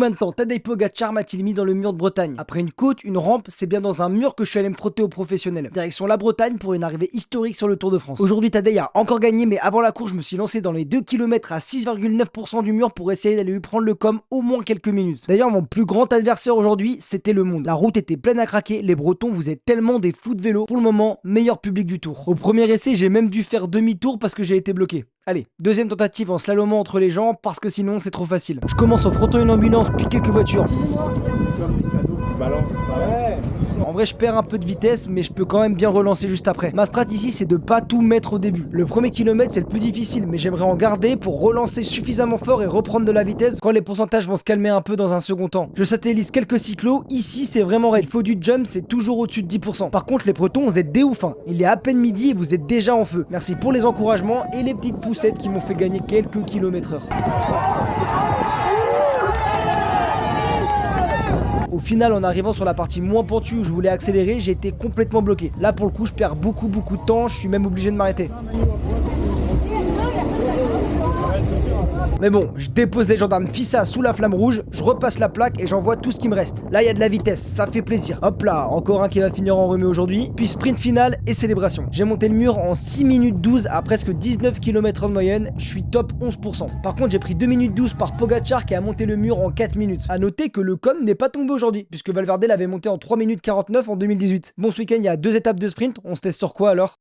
Maintenant, Tadej Pogacar m'a-t-il mis dans le mur de Bretagne. Après une côte, une rampe, c'est bien dans un mur que je suis allé me frotter au professionnel. Direction la Bretagne pour une arrivée historique sur le Tour de France. Aujourd'hui, Tadej a encore gagné, mais avant la course, je me suis lancé dans les 2 km à 6,9% du mur pour essayer d'aller lui prendre le com au moins quelques minutes. D'ailleurs, mon plus grand adversaire aujourd'hui, c'était le monde. La route était pleine à craquer, les Bretons, vous êtes tellement des fous de vélo. Pour le moment, meilleur public du Tour. Au premier essai, j'ai même dû faire demi-tour parce que j'ai été bloqué. Allez, deuxième tentative en slalomant entre les gens parce que sinon c'est trop facile. Je commence en frottant une ambulance puis quelques voitures. En vrai, je perds un peu de vitesse, mais je peux quand même bien relancer juste après. Ma strat ici, c'est de pas tout mettre au début. Le premier kilomètre, c'est le plus difficile, mais j'aimerais en garder pour relancer suffisamment fort et reprendre de la vitesse quand les pourcentages vont se calmer un peu dans un second temps. Je satellise quelques cyclos. Ici, c'est vraiment raide. Il faut du jump, c'est toujours au-dessus de 10%. Par contre, les Bretons, vous êtes des ouf, hein. Il est à peine midi et vous êtes déjà en feu. Merci pour les encouragements et les petites poussettes qui m'ont fait gagner quelques kilomètres/heure. Au final, en arrivant sur la partie moins pentue où je voulais accélérer, j'ai été complètement bloqué. Là, pour le coup, je perds beaucoup de temps, je suis même obligé de m'arrêter. Mais bon, je dépose les gendarmes Fissa sous la flamme rouge, je repasse la plaque et j'envoie tout ce qui me reste. Là, il y a de la vitesse, ça fait plaisir. Hop là, encore un qui va finir en remet aujourd'hui. Puis sprint final et célébration. J'ai monté le mur en 6 minutes 12 à presque 19 km de moyenne, je suis top 11%. Par contre, j'ai pris 2 minutes 12 par Pogacar qui a monté le mur en 4 minutes. A noter que le com n'est pas tombé aujourd'hui, puisque Valverde l'avait monté en 3 minutes 49 en 2018. Bon, ce week-end, il y a 2 étapes de sprint, on se teste sur quoi alors?